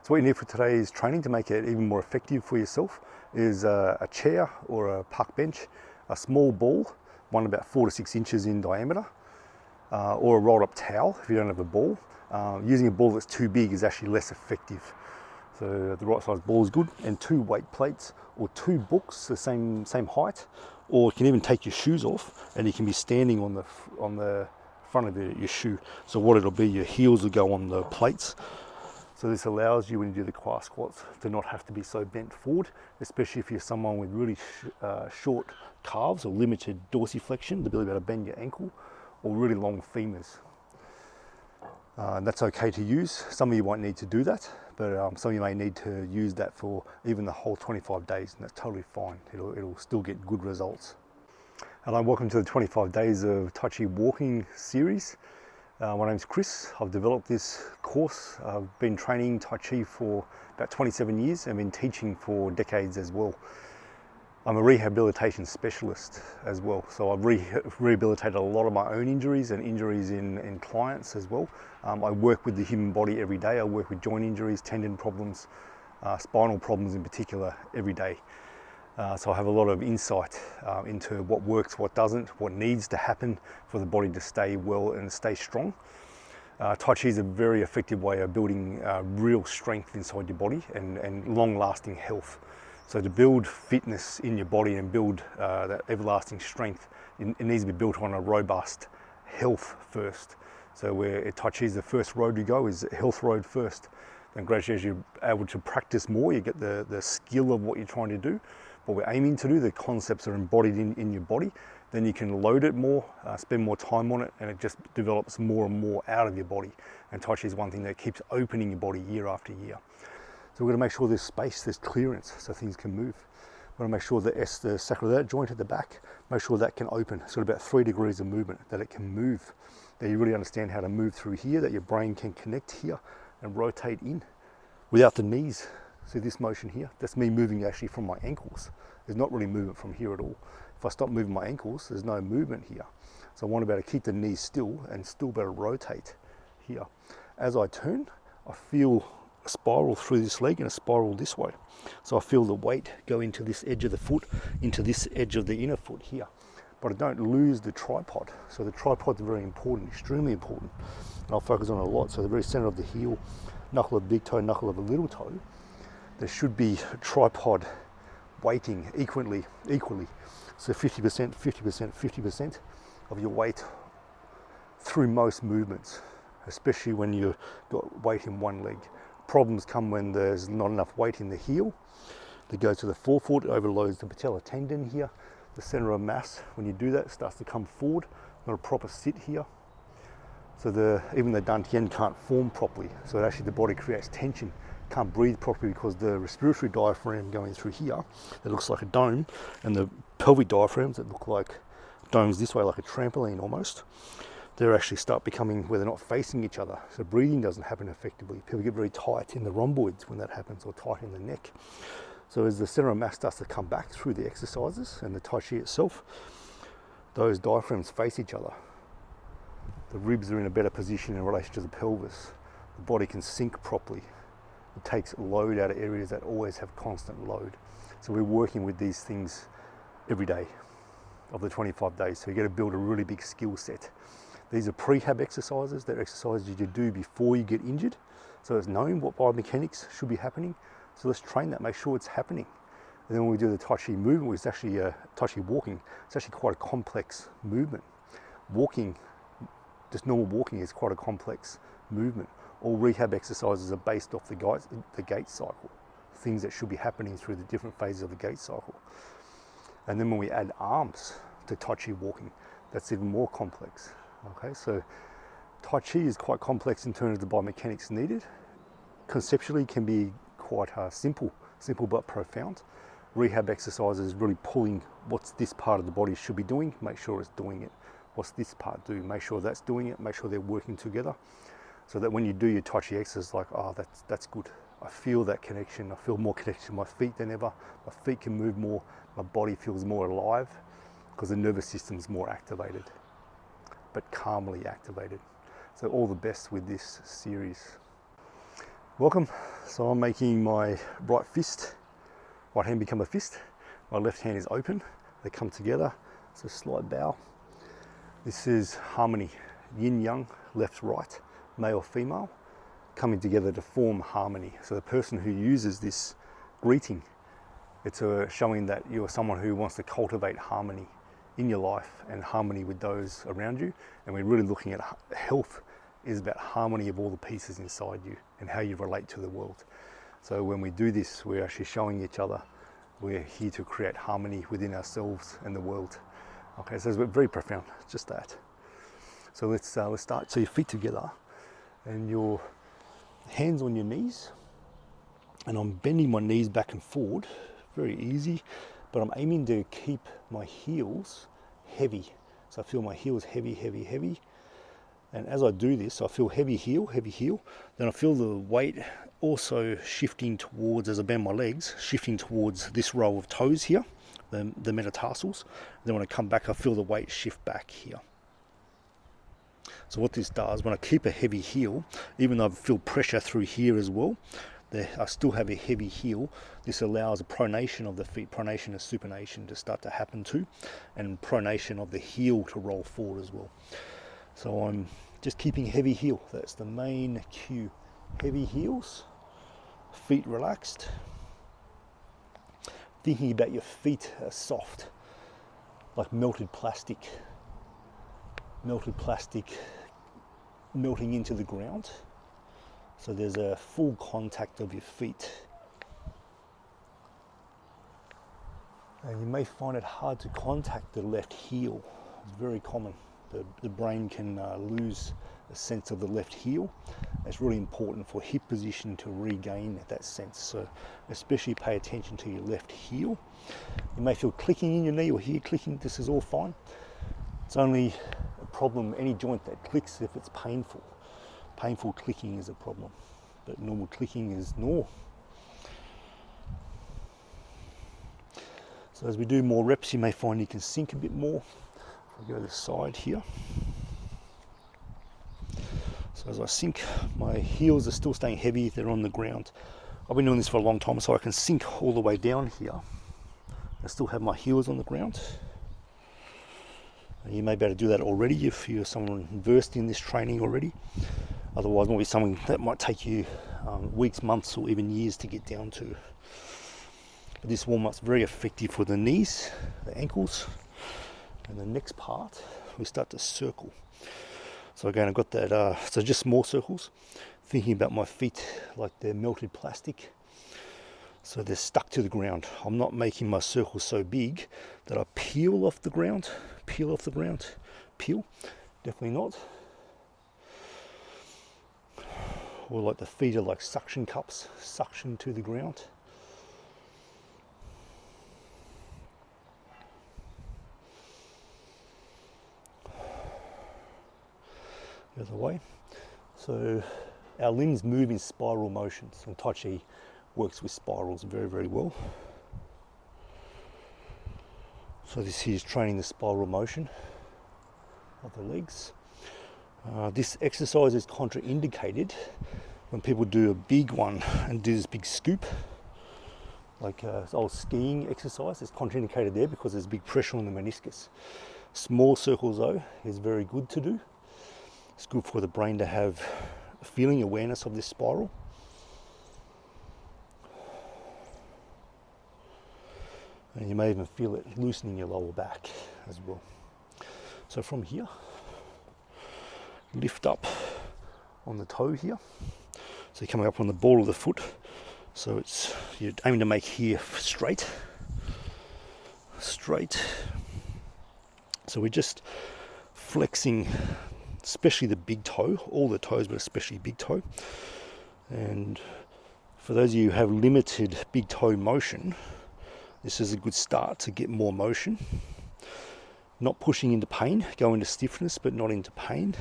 So what you need for today's training to make it even more effective for yourself is a chair or a park bench, a small ball, one about 4 to 6 inches in diameter, or a rolled up towel if you don't have a ball. Using a ball that's too big is actually less effective. So the right size ball is good, and 2 weight plates or 2 books the same height, or you can even take your shoes off and you can be standing on the front of your shoe. So what it'll be, your heels will go on the plates. So this allows you, when you do the quiet squats, to not have to be so bent forward, especially if you're someone with really short calves or limited dorsiflexion, the ability to bend your ankle, or really long femurs. And that's okay to use. Some of you won't need to do that, but some of you may need to use that for even the whole 25 days, and that's totally fine. It'll still get good results. Hello, welcome to the 25 days of Tai Chi Walking Series. My name's Chris. I've developed this course. I've been training Tai Chi for about 27 years and been teaching for decades as well. I'm a rehabilitation specialist as well, so I've rehabilitated a lot of my own injuries and injuries in clients as well. I work with the human body every day. I work with joint injuries, tendon problems, spinal problems in particular every day. So I have a lot of insight into what works, what doesn't, what needs to happen for the body to stay well and stay strong. Tai Chi is a very effective way of building real strength inside your body and long-lasting health. So to build fitness in your body and build that everlasting strength, it needs to be built on a robust health first. So where Tai Chi is the first road you go, is a health road first. Then gradually, as you're able to practice more, you get the skill of what you're trying to do. What we're aiming to do, the concepts are embodied in your body. Then you can load it more, spend more time on it, and it just develops more and more out of your body. And Tai Chi is one thing that keeps opening your body year after year. So we're going to make sure there's space, there's clearance, so things can move. We're going to make sure that the sacroiliac joint at the back, make sure that can open. It's got about 3 degrees of movement, that it can move. That you really understand how to move through here, that your brain can connect here and rotate in without the knees. See this motion here? That's me moving actually from my ankles. There's not really movement from here at all. If I stop moving my ankles, there's no movement here. So I want to be able to keep the knees still and still be able to rotate here. As I turn, I feel a spiral through this leg and a spiral this way. So I feel the weight go into this edge of the foot, into this edge of the inner foot here. But I don't lose the tripod. So the tripod's very important, extremely important. And I'll focus on it a lot. So the very center of the heel, knuckle of the big toe, knuckle of the little toe, there should be a tripod weighting equally. So 50%, 50%, 50% of your weight through most movements, especially when you've got weight in one leg. Problems come when there's not enough weight in the heel. That goes to the forefoot, overloads the patella tendon here. The center of mass, when you do that, it starts to come forward, not a proper sit here. So even the dantian can't form properly. So actually the body creates tension, can't breathe properly because the respiratory diaphragm going through here, that looks like a dome, and the pelvic diaphragms that look like domes this way, like a trampoline almost, they actually start becoming where they're not facing each other. So breathing doesn't happen effectively. People get very tight in the rhomboids when that happens, or tight in the neck. So as the center of mass starts to come back through the exercises and the Tai Chi itself, those diaphragms face each other. The ribs are in a better position in relation to the pelvis. The body can sink properly. It takes load out of areas that always have constant load. So we're working with these things every day of the 25 days. So you got to build a really big skill set. These are prehab exercises. They're exercises you do before you get injured. So it's knowing what biomechanics should be happening. So let's train that, make sure it's happening. And then when we do the Tai Chi movement, which is actually Tai Chi walking, it's actually quite a complex movement. Walking, just normal walking, is quite a complex movement. All rehab exercises are based off the gait cycle, things that should be happening through the different phases of the gait cycle. And then when we add arms to Tai Chi walking, that's even more complex. Okay, so Tai Chi is quite complex in terms of the biomechanics needed. Conceptually can be quite simple but profound. Rehab exercises really pulling what's this part of the body should be doing, make sure it's doing it. What's this part do? Make sure that's doing it, make sure they're working together. So that when you do your Tai Chi exercise, like, oh, that's good. I feel that connection. I feel more connected to my feet than ever. My feet can move more. My body feels more alive because the nervous system's more activated, but calmly activated. So all the best with this series. Welcome. So I'm making my right hand become a fist. My left hand is open. They come together. It's a slight bow. This is harmony, yin yang, left right, male female, coming together to form harmony. So the person who uses this greeting, it's showing that you're someone who wants to cultivate harmony in your life and harmony with those around you. And we're really looking at health is about harmony of all the pieces inside you and how you relate to the world. So when we do this, we're actually showing each other we're here to create harmony within ourselves and the world. Okay, so it's very profound, just that. So let's start. So your feet together and your hands on your knees, and I'm bending my knees back and forward, very easy, but I'm aiming to keep my heels heavy. So I feel my heels heavy, heavy, heavy. And as I do this, I feel heavy heel, then I feel the weight also shifting towards, as I bend my legs, shifting towards this row of toes here, the metatarsals. Then when I come back, I feel the weight shift back here. So what this does, when I keep a heavy heel, even though I feel pressure through here as well, I still have a heavy heel. This allows a pronation of the feet, pronation and supination to start to happen too, and pronation of the heel to roll forward as well. So I'm just keeping heavy heel. That's the main cue. Heavy heels, feet relaxed. Thinking about your feet as soft, like melted plastic melting into the ground. So there's a full contact of your feet. And you may find it hard to contact the left heel. It's very common. The brain can lose a sense of the left heel. It's really important for hip position to regain that sense. So especially pay attention to your left heel. You may feel clicking in your knee or here clicking. This is all fine. It's only a problem, any joint that clicks, if it's painful. Painful clicking is a problem, but normal clicking is normal. So as we do more reps, you may find you can sink a bit more. I'll go to the side here. So as I sink, my heels are still staying heavy, they're on the ground. I've been doing this for a long time, so I can sink all the way down here. I still have my heels on the ground. And you may be able to do that already if you're someone versed in this training already. Otherwise, it might be something that might take you weeks, months, or even years to get down to. But this warm-up's very effective for the knees, the ankles. And the next part, we start to circle. So again, I've got that, so just small circles, thinking about my feet like they're melted plastic. So they're stuck to the ground. I'm not making my circles so big that I peel off the ground, peel, definitely not. Or like the feet are like suction cups, suction to the ground. The other way. So our limbs move in spiral motions, and Tai Chi works with spirals very, very well. So this here is training the spiral motion of the legs. This exercise is contraindicated when people do a big one and do this big scoop, like old skiing exercise. It's contraindicated there because there's big pressure on the meniscus. Small circles though is very good to do. It's good for the brain to have a feeling, awareness of this spiral. And you may even feel it loosening your lower back as well. So from here, lift up on the toe here. So you're coming up on the ball of the foot. So you're aiming to make here straight. So we're just flexing, especially the big toe, all the toes, but especially big toe. And for those of you who have limited big toe motion, this is a good start to get more motion. Not pushing into pain, go into stiffness, but not into pain.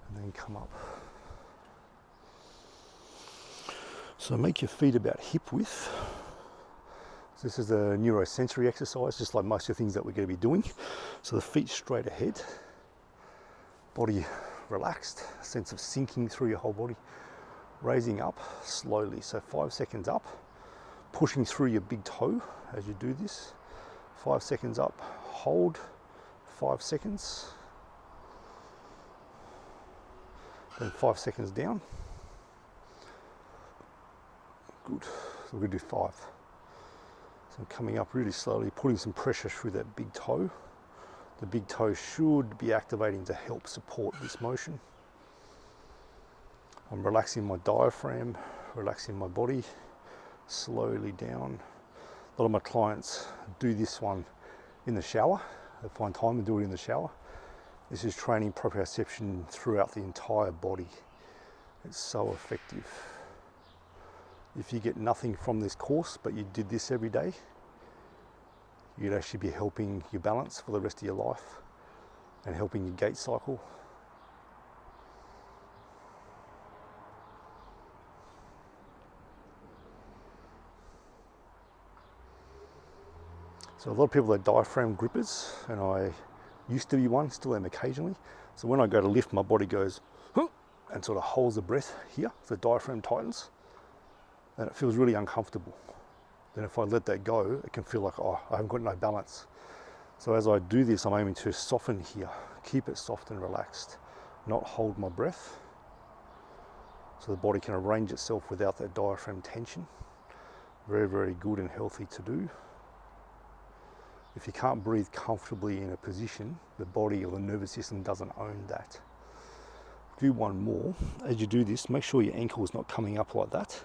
And then come up. So make your feet about hip width. So this is a neurosensory exercise, just like most of the things that we're going to be doing. So the feet straight ahead, body relaxed, a sense of sinking through your whole body. Raising up slowly, so 5 seconds up, pushing through your big toe as you do this. 5 seconds up, hold, 5 seconds, then 5 seconds down. Good, so we're going to do 5. So I'm coming up really slowly, putting some pressure through that big toe. The big toe should be activating to help support this motion. I'm relaxing my diaphragm, relaxing my body, slowly down. A lot of my clients do this one in the shower. They find time to do it in the shower. This is training proprioception throughout the entire body. It's so effective. If you get nothing from this course, but you did this every day, you'd actually be helping your balance for the rest of your life and helping your gait cycle. So a lot of people are diaphragm grippers, and I used to be one, still am occasionally. So when I go to lift, my body goes, huh, and sort of holds the breath here, the diaphragm tightens, and it feels really uncomfortable. Then if I let that go, it can feel like, oh, I haven't got no balance. So as I do this, I'm aiming to soften here, keep it soft and relaxed, not hold my breath, so the body can arrange itself without that diaphragm tension. Very, very good and healthy to do. If you can't breathe comfortably in a position, the body or the nervous system doesn't own that. Do one more. As you do this, make sure your ankle is not coming up like that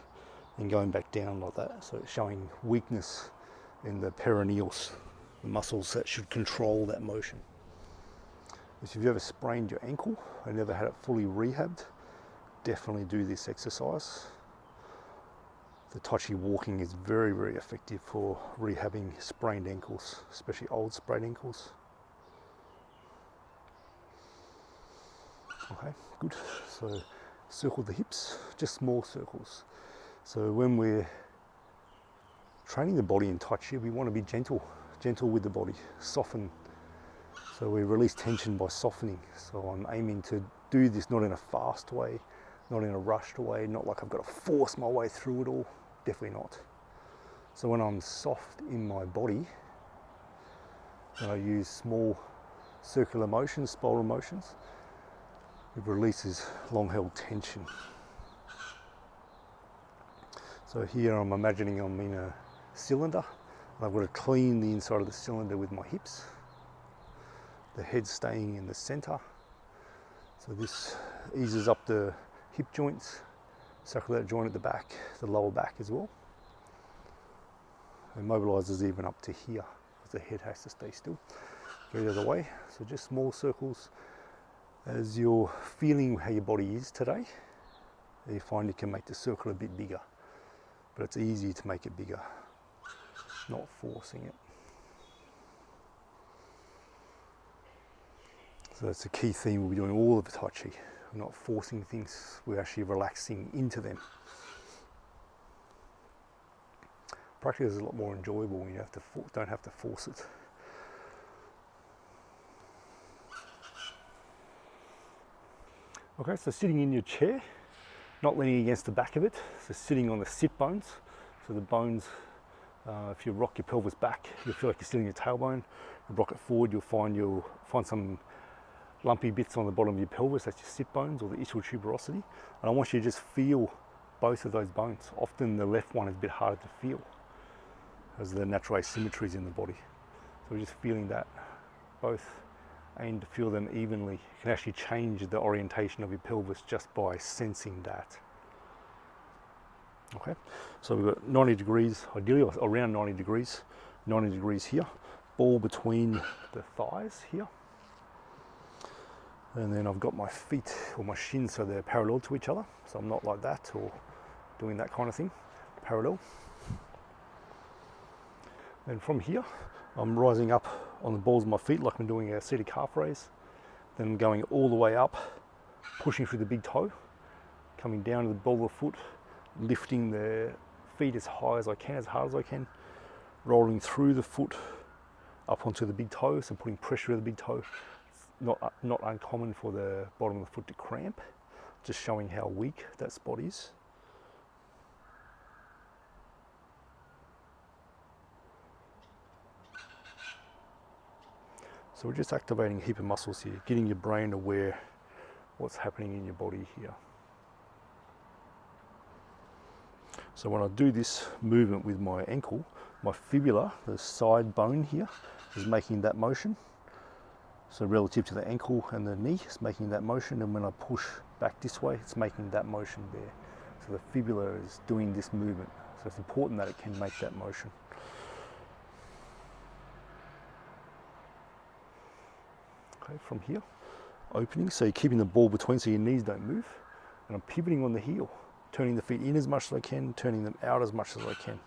and going back down like that. So it's showing weakness in the peroneals, the muscles that should control that motion. If you've ever sprained your ankle and never had it fully rehabbed, definitely do this exercise. The Tai Chi walking is very, very effective for rehabbing sprained ankles, especially old sprained ankles. Okay, good. So circle the hips, just small circles. So when we're training the body in Tai Chi, we want to be gentle with the body, soften. So we release tension by softening. So I'm aiming to do this not in a fast way, not in a rushed way, not like I've got to force my way through it all, definitely not. So when I'm soft in my body, and I use small circular motions, spiral motions, it releases long-held tension. So here I'm imagining I'm in a cylinder, and I've got to clean the inside of the cylinder with my hips, the head staying in the center. So this eases up the hip joints, sacroiliac joint at the back, the lower back as well. It mobilizes even up to here, because the head has to stay still. Go the other way, so just small circles. As you're feeling how your body is today, you find you can make the circle a bit bigger. But it's easy to make it bigger, not forcing it. So that's the key theme. We'll be doing all of the Tai Chi. We're not forcing things, we're actually relaxing into them. Practice is a lot more enjoyable when you don't have to force it. Okay, so sitting in your chair, not leaning against the back of it, so sitting on the sit bones. So the bones, if you rock your pelvis back, you'll feel like you're sitting your tailbone. You rock it forward, you'll find some lumpy bits on the bottom of your pelvis, that's your sit bones or the ischial tuberosity. And I want you to just feel both of those bones. Often the left one is a bit harder to feel, as the natural asymmetries in the body. So we're just feeling that, both. Aim to feel them evenly. You can actually change the orientation of your pelvis just by sensing that. Okay, so we've got 90 degrees, ideally around 90 degrees, 90 degrees here, ball between the thighs here. And then I've got my feet or my shins so they're parallel to each other. So I'm not like that or doing that kind of thing, parallel. And from here, I'm rising up on the balls of my feet like I'm doing a seated calf raise. Then I'm going all the way up, pushing through the big toe, coming down to the ball of the foot, lifting the feet as high as I can, as hard as I can, rolling through the foot up onto the big toe, so putting pressure on the big toe, not uncommon for the bottom of the foot to cramp, just showing how weak that spot is. So we're just activating a heap of muscles here, getting your brain aware what's happening in your body here. So when I do this movement with my ankle, my fibula, the side bone here, is making that motion. So relative to the ankle and the knee, it's making that motion, and when I push back this way, it's making that motion there. So the fibula is doing this movement. So it's important that it can make that motion. Okay, from here, opening, so you're keeping the ball between so your knees don't move, and I'm pivoting on the heel, turning the feet in as much as I can, turning them out as much as I can.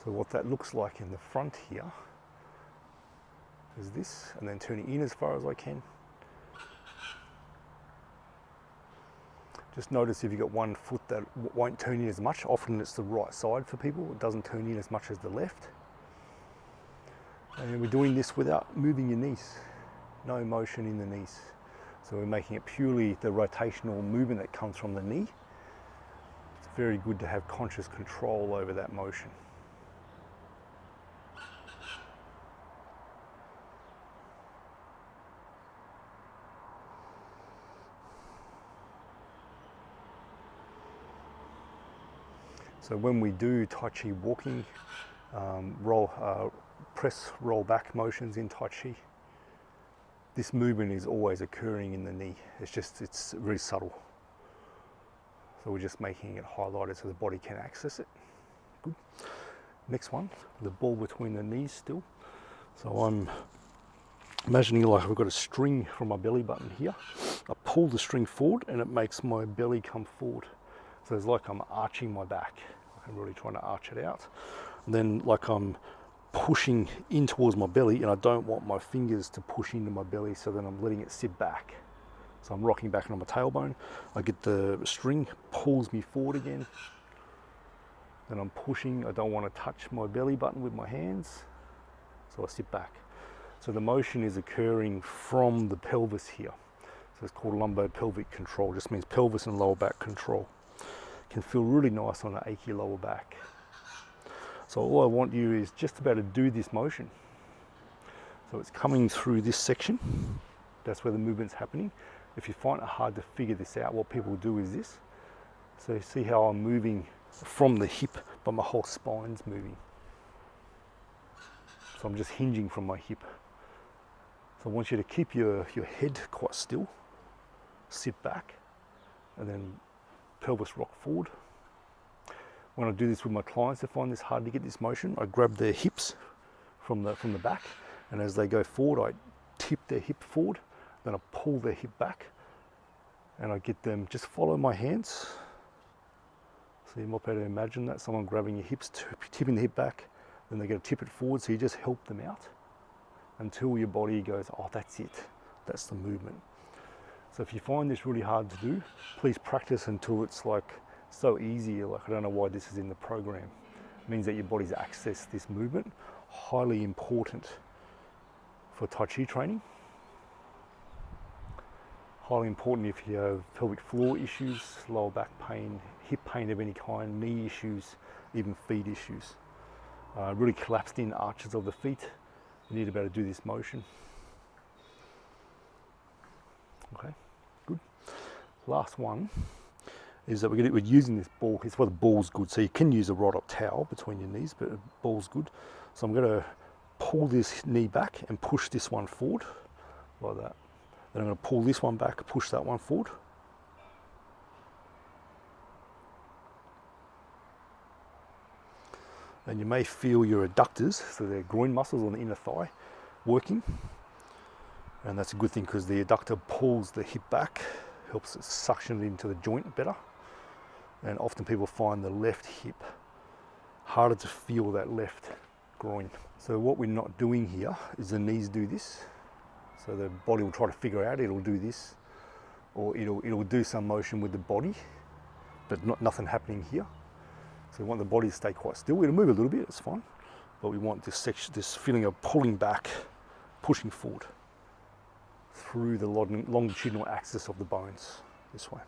So what that looks like in the front here is this, and then turning in as far as I can. Just notice if you've got one foot that won't turn in as much, often it's the right side for people, it doesn't turn in as much as the left. And we're doing this without moving your knees, no motion in the knees. So we're making it purely the rotational movement that comes from the knee. It's very good to have conscious control over that motion. So when we do Tai Chi walking, press, roll back motions in Tai Chi, this movement is always occurring in the knee. It's very subtle. So we're just making it highlighted so the body can access it. Good. Next one, the ball between the knees still. So I'm imagining like I've got a string from my belly button here. I pull the string forward and it makes my belly come forward. So it's like I'm arching my back. I'm really trying to arch it out. And then like I'm pushing in towards my belly, and I don't want my fingers to push into my belly, so then I'm letting it sit back. So I'm rocking back on my tailbone. I get the string, pulls me forward again. Then I'm pushing. I don't want to touch my belly button with my hands, so I sit back. So the motion is occurring from the pelvis here. So it's called lumbo-pelvic control. Just means pelvis and lower back control. Can feel really nice on an achy lower back. So all I want you is just about to do this motion. So it's coming through this section. That's where the movement's happening. If you find it hard to figure this out, what people do is this. So you see how I'm moving from the hip, but my whole spine's moving. So I'm just hinging from my hip. So I want you to keep your head quite still, sit back, and then pelvis rock forward. When I do this with my clients, they find this hard to get this motion. I grab their hips from the back, and as they go forward, I tip their hip forward, then I pull their hip back, and I get them, just follow my hands. So you might be able to imagine that, someone grabbing your hips, tipping the hip back, then they're going to tip it forward, so you just help them out until your body goes, oh, that's it, that's the movement. So if you find this really hard to do, please practice until it's like so easy, like I don't know why this is in the program. It means that your body's accessed this movement. Highly important for Tai Chi training. Highly important if you have pelvic floor issues, lower back pain, hip pain of any kind, knee issues, even feet issues. Really collapsed in arches of the feet. You need to be able to do this motion. Okay, good. Last one is that we're using this ball. It's why the ball's good. So you can use a rolled up towel between your knees, but the ball's good. So I'm going to pull this knee back and push this one forward like that. Then I'm going to pull this one back, push that one forward. And you may feel your adductors, so they're groin muscles on the inner thigh, working. And that's a good thing because the adductor pulls the hip back, helps it suction it into the joint better. And often people find the left hip harder to feel, that left groin. So what we're not doing here is the knees do this. So the body will try to figure out, it'll do this, or it'll do some motion with the body, but nothing happening here. So we want the body to stay quite still. It'll move a little bit, it's fine. But we want this section, this feeling of pulling back, pushing forward. through the longitudinal axis of the bones, this way.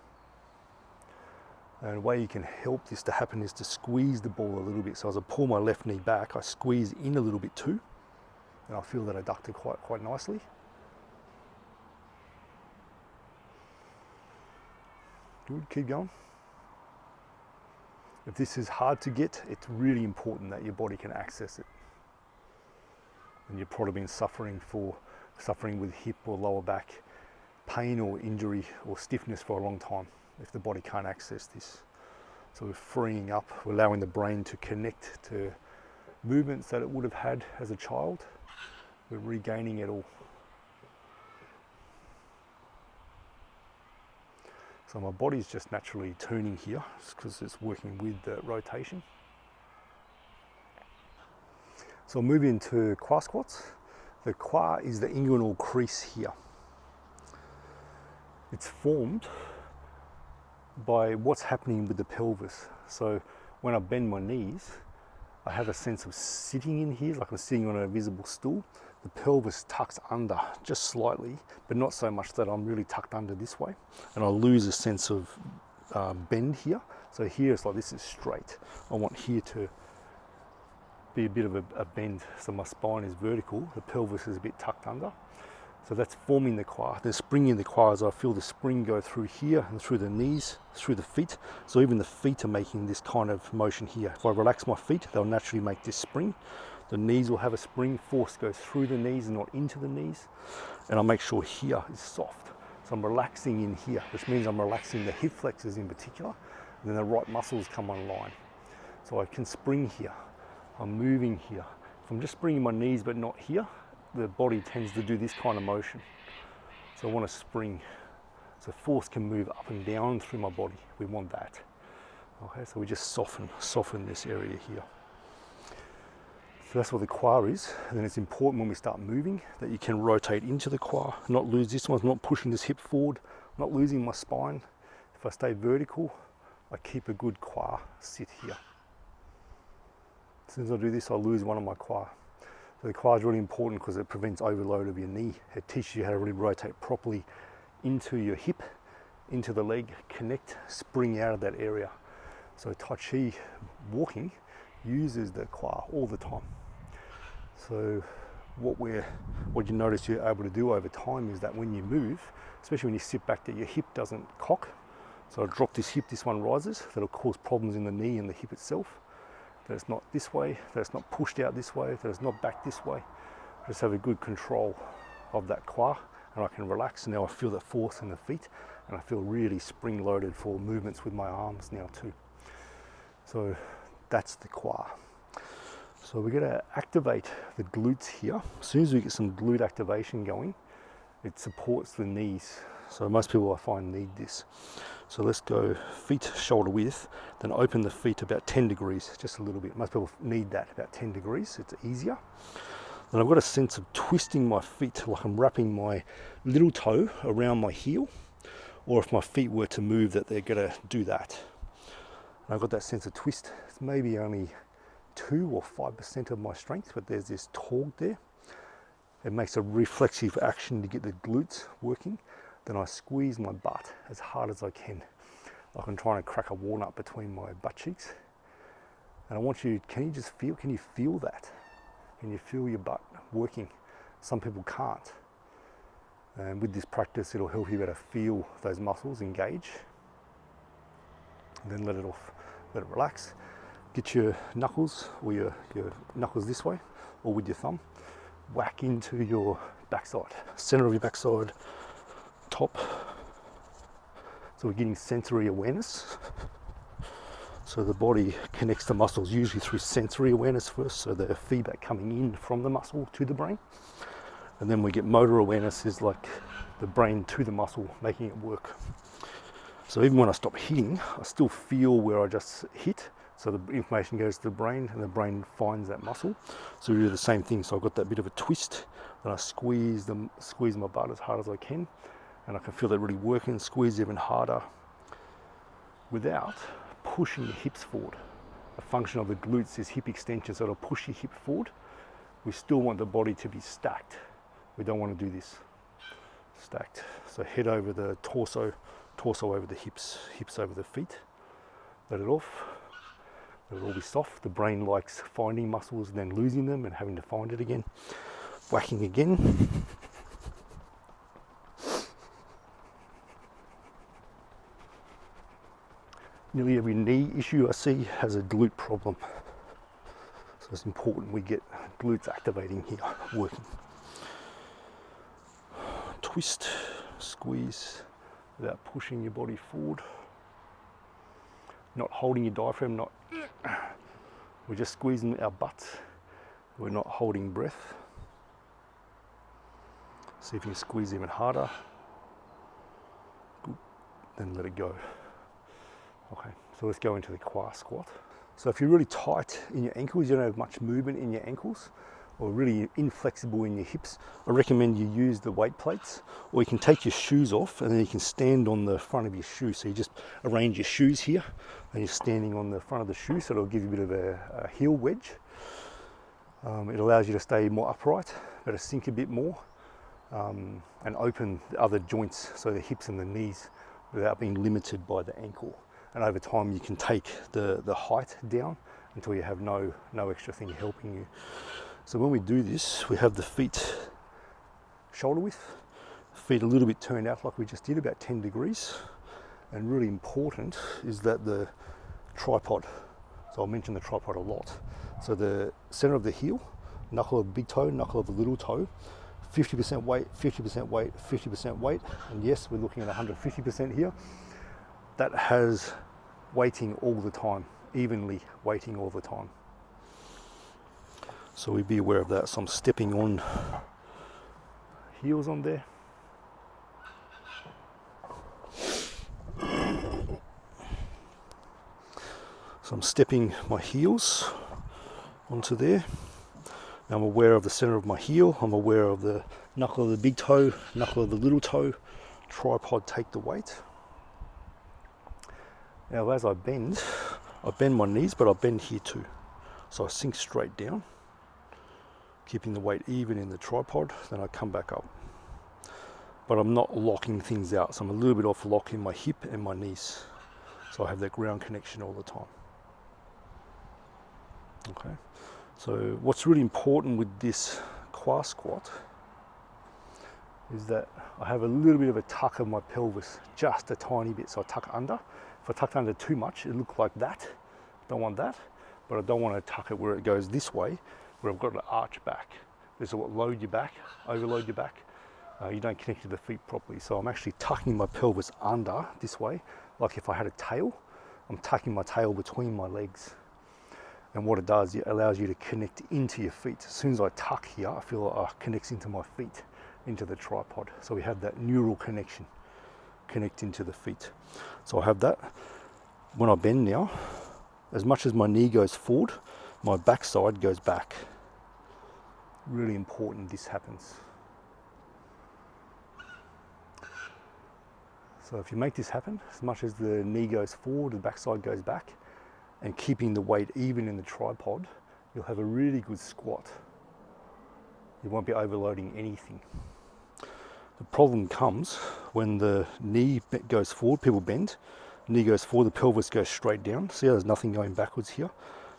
And the way you can help this to happen is to squeeze the ball a little bit. So as I pull my left knee back, I squeeze in a little bit too, and I feel that adductor quite nicely. Good, keep going. If this is hard to get, it's really important that your body can access it. And you've probably been suffering with hip or lower back pain or injury or stiffness for a long time if the body can't access this. So we're freeing up, we're allowing the brain to connect to movements that it would have had as a child. We're regaining it all. So my body's just naturally tuning here because it's working with the rotation. So I'll move into qua squats. The qua is the inguinal crease here. It's formed by what's happening with the pelvis. So when I bend my knees, I have a sense of sitting in here, like I'm sitting on a visible stool. The pelvis tucks under just slightly, but not so much that I'm really tucked under this way. And I lose a sense of bend here. So here it's like this is straight. I want here to be a bit of a bend. So my spine is vertical, the pelvis is a bit tucked under. So that's forming the qua. The spring in the qua is I feel the spring go through here and through the knees, through the feet. So even the feet are making this kind of motion here. If I relax my feet, they'll naturally make this spring. The knees will have a spring, force goes through the knees and not into the knees. And I'll make sure here is soft. So I'm relaxing in here, which means I'm relaxing the hip flexors in particular. And then the right muscles come online. So I can spring here. I'm moving here. If I'm just springing my knees but not here, the body tends to do this kind of motion. So I want to spring. So force can move up and down through my body. We want that. Okay, so we just soften this area here. So that's what the qua is. And then it's important when we start moving that you can rotate into the qua, not lose this one, not pushing this hip forward, not losing my spine. If I stay vertical, I keep a good qua sit here. As soon as I do this, I lose one of my qua. So the qua is really important because it prevents overload of your knee. It teaches you how to really rotate properly into your hip, into the leg, connect, spring out of that area. So Tai Chi Walking uses the qua all the time. So what you notice you're able to do over time is that when you move, especially when you sit back, that your hip doesn't cock. So I drop this hip, this one rises, that'll cause problems in the knee and the hip itself. That it's not this way, that it's not pushed out this way, that it's not back this way. I just have a good control of that qua and I can relax. And now I feel the force in the feet and I feel really spring loaded for movements with my arms now too. So that's the qua. So we're going to activate the glutes here. As soon as we get some glute activation going, it supports the knees. So most people I find need this. So let's go feet shoulder width, then open the feet about 10 degrees, just a little bit. Most people need that about 10 degrees, it's easier. Then I've got a sense of twisting my feet, like I'm wrapping my little toe around my heel, or if my feet were to move, that they're going to do that. And I've got that sense of twist. It's maybe only 2 or 5% of my strength, but there's this torque there. It makes a reflexive action to get the glutes working. Then I squeeze my butt as hard as I can. Like I'm trying to crack a walnut between my butt cheeks. And I want you, can you feel that? Can you feel your butt working? Some people can't. And with this practice, it'll help you better feel those muscles engage. And then let it off, let it relax. Get your knuckles, or your knuckles this way, or with your thumb. Whack into your backside, center of your backside, top. So we're getting sensory awareness. So the body connects to muscles usually through sensory awareness first, so the feedback coming in from the muscle to the brain. And then we get motor awareness, is like the brain to the muscle, making it work. So even when I stop hitting, I still feel where I just hit. So the information goes to the brain and the brain finds that muscle. So we do the same thing. So I've got that bit of a twist, then I squeeze my butt as hard as I can, and I can feel that really working, squeeze even harder without pushing the hips forward. A function of the glutes is hip extension, so it'll push your hip forward. We still want the body to be stacked. We don't want to do this. stacked. So head over the torso, torso over the hips, hips over the feet. Let it off. Let it all be soft. The brain likes finding muscles and then losing them and having to find it again. Whacking again. Nearly every knee issue I see has a glute problem. So it's important we get glutes activating here, working. Twist, squeeze without pushing your body forward. Not holding your diaphragm, we're just squeezing our butts. We're not holding breath. See if you can squeeze even harder. Good. Then let it go. Okay, so let's go into the qua squat. So if you're really tight in your ankles, you don't have much movement in your ankles, or really inflexible in your hips, I recommend you use the weight plates, or you can take your shoes off and then you can stand on the front of your shoe. So you just arrange your shoes here and you're standing on the front of the shoe, so it'll give you a bit of a heel wedge. It allows you to stay more upright, but to sink a bit more, and open the other joints, so the hips and the knees, without being limited by the ankle. And over time you can take the height down until you have no extra thing helping you. So when we do this, we have the feet shoulder width, feet a little bit turned out like we just did, about 10 degrees. And really important is that the tripod, so I'll mention the tripod a lot. So the center of the heel, knuckle of the big toe, knuckle of the little toe, 50% weight, 50% weight, 50% weight. And yes, we're looking at 150% here. That has weighting all the time, evenly weighting all the time. So we be aware of that. So I'm stepping on heels on there. So I'm stepping my heels onto there. Now I'm aware of the center of my heel. I'm aware of the knuckle of the big toe, knuckle of the little toe. Tripod take the weight. Now as I bend my knees, but I bend here too. So I sink straight down, keeping the weight even in the tripod, then I come back up. But I'm not locking things out, so I'm a little bit off lock in my hip and my knees. So I have that ground connection all the time. Okay, so what's really important with this qua squat is that I have a little bit of a tuck of my pelvis, just a tiny bit, so I tuck under. If I tuck under too much, it looks like that. Don't want that, but I don't want to tuck it where it goes this way, where I've got to arch back. This will load your back, overload your back. You don't connect to the feet properly. So I'm actually tucking my pelvis under this way, like if I had a tail, I'm tucking my tail between my legs. And what it does, it allows you to connect into your feet. As soon as I tuck here, I feel like it connects into my feet, into the tripod. So we have that neural connection, connect into the feet. So I have that. When I bend now, as much as my knee goes forward, my backside goes back. Really important this happens. So if you make this happen, as much as the knee goes forward, the backside goes back, and keeping the weight even in the tripod, you'll have a really good squat. You won't be overloading anything. The problem comes when the knee goes forward, people bend, knee goes forward, the pelvis goes straight down. See how there's nothing going backwards here?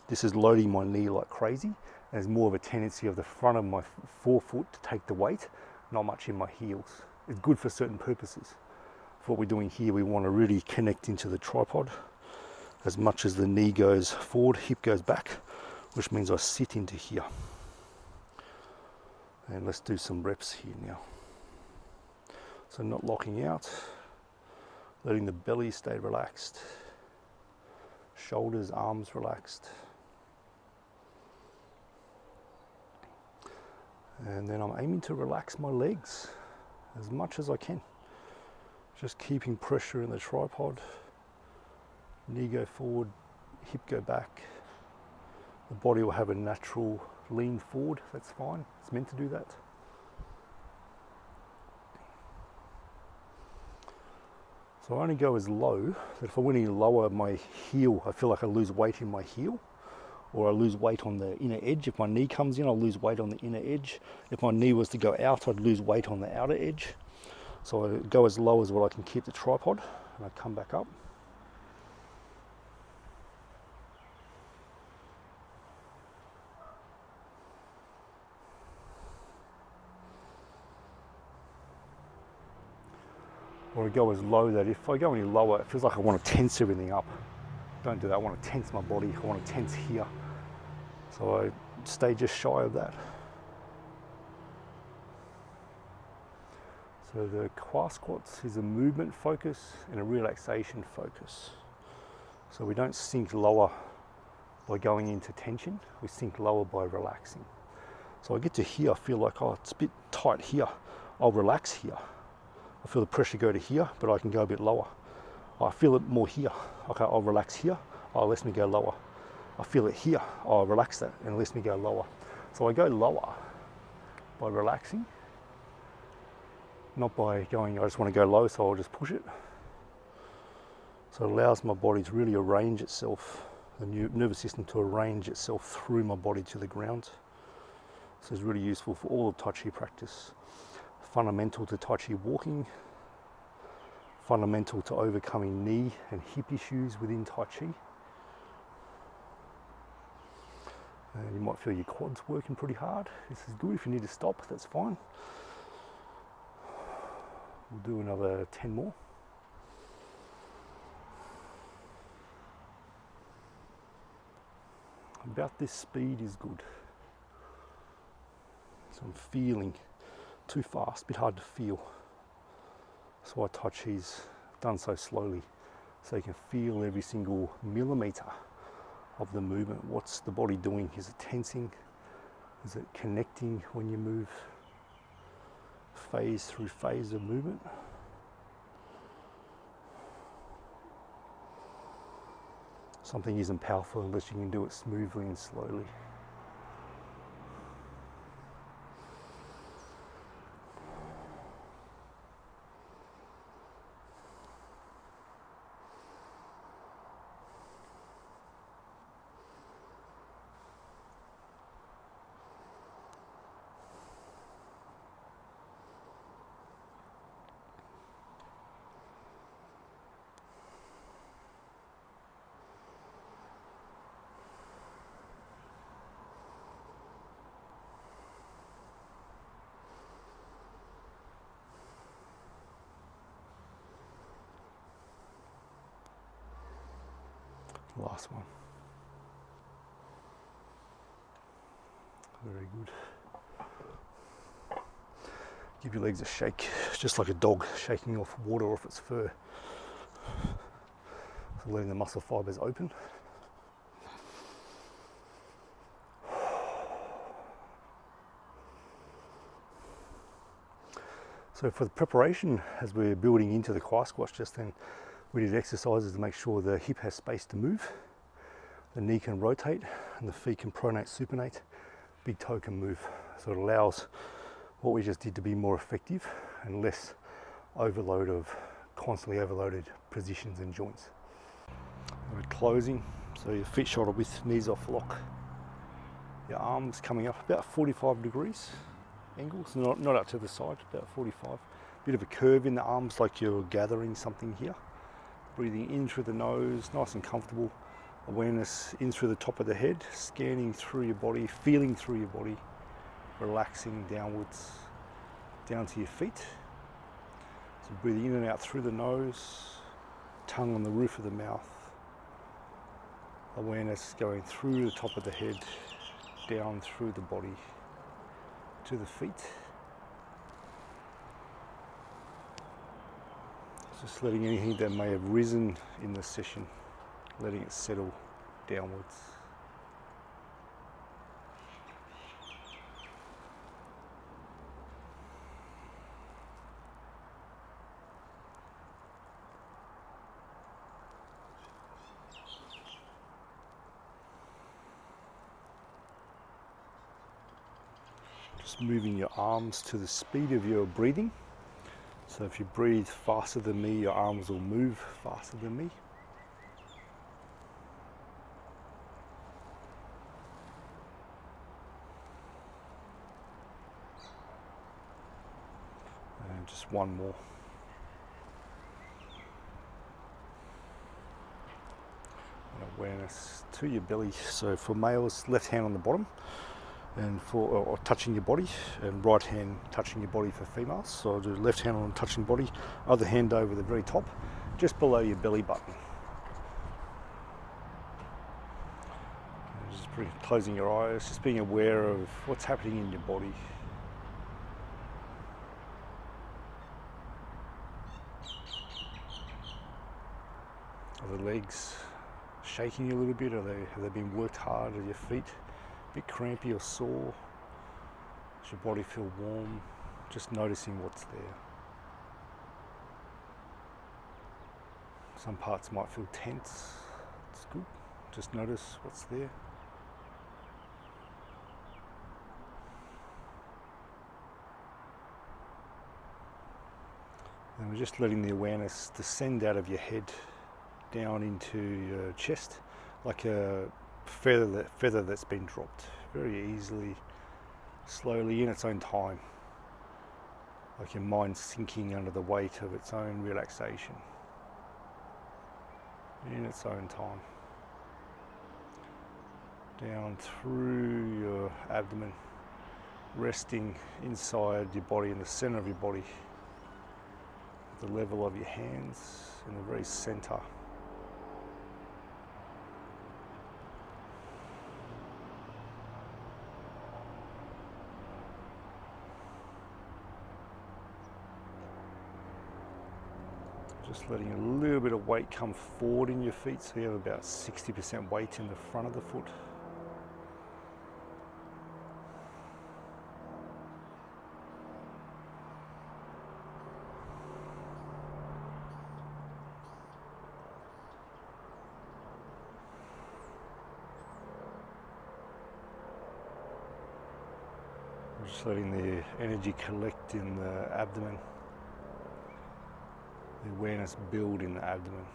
This is loading my knee like crazy. There's more of a tendency of the front of my forefoot to take the weight, not much in my heels. It's good for certain purposes. For what we're doing here, we want to really connect into the tripod. As much as the knee goes forward, hip goes back, which means I sit into here. And let's do some reps here now. So not locking out, letting the belly stay relaxed, shoulders, arms relaxed. And then I'm aiming to relax my legs as much as I can. Just keeping pressure in the tripod. Knee go forward, hip go back. The body will have a natural lean forward, that's fine. It's meant to do that. So I only go as low that if I went any lower, my heel, I feel like I lose weight in my heel, or I lose weight on the inner edge. If my knee comes in, I'll lose weight on the inner edge. If my knee was to go out, I'd lose weight on the outer edge. So I go as low as what I can keep the tripod, and I come back up. Or I go as low that if I go any lower, it feels like I want to tense everything up. Don't do that. I want to tense my body. I want to tense here. So I stay just shy of that. So the qua squats is a movement focus and a relaxation focus. So we don't sink lower by going into tension. We sink lower by relaxing. So I get to here, I feel like, oh, it's a bit tight here. I'll relax here. I feel the pressure go to here, but I can go a bit lower. I feel it more here. Okay, I'll relax here. Oh, it lets me go lower. I feel it here. I'll relax that and it lets me go lower. So I go lower by relaxing, not by going, I just want to go low, so I'll just push it. So it allows my body to really arrange itself, the nervous system to arrange itself through my body to the ground. So it's really useful for all of Tai Chi practice. Fundamental to Tai Chi walking, fundamental to overcoming knee and hip issues within Tai Chi. And you might feel your quads working pretty hard. This is good. If you need to stop, that's fine. We'll do another 10 more. About this speed is good. So I'm feeling too fast, a bit hard to feel. That's why Tai Chi's done so slowly, so you can feel every single millimeter of the movement. What's the body doing? Is it tensing? Is it connecting when you move? Phase through phase of movement. Something isn't powerful unless you can do it smoothly and slowly. Last one. Very good. Give your legs a shake, just like a dog shaking off water off its fur. So letting the muscle fibers open. So for the preparation, as we're building into the qua squats just then, we did exercises to make sure the hip has space to move, the knee can rotate, and the feet can pronate, supinate, big toe can move. So it allows what we just did to be more effective and less overload of constantly overloaded positions and joints. We're closing, so your feet shoulder width, knees off lock. Your arms coming up about 45 degrees angle, so not out to the side, about 45. Bit of a curve in the arms like you're gathering something here. Breathing in through the nose, nice and comfortable. Awareness in through the top of the head, scanning through your body, feeling through your body, relaxing downwards, down to your feet. So breathing in and out through the nose, tongue on the roof of the mouth. Awareness going through the top of the head, down through the body, to the feet. Just letting anything that may have risen in the session, letting it settle downwards. Just moving your arms to the speed of your breathing. So if you breathe faster than me, your arms will move faster than me. And just one more. awareness to your belly. So for males, left hand on the bottom, and or touching your body, and right hand touching your body for females. So I'll do left hand on touching body, other hand over the very top, just below your belly button. And just closing your eyes, just being aware of what's happening in your body. Are the legs shaking a little bit? Have they been worked hard? Are your feet a bit crampy or sore? Does your body feel warm? Just noticing what's there. Some parts might feel tense. It's good. Just notice what's there. And we're just letting the awareness descend out of your head down into your chest, like a feather that's been dropped, very easily, slowly, in its own time, like your mind sinking under the weight of its own relaxation, in its own time, down through your abdomen, resting inside your body, in the center of your body, at the level of your hands, in the very center. Just letting a little bit of weight come forward in your feet, so you have about 60% weight in the front of the foot. Just letting the energy collect in the abdomen. The awareness build in the abdomen.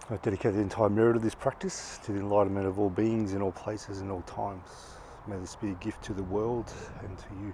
I dedicate the entire merit of this practice to the enlightenment of all beings in all places and all times. May this be a gift to the world and to you.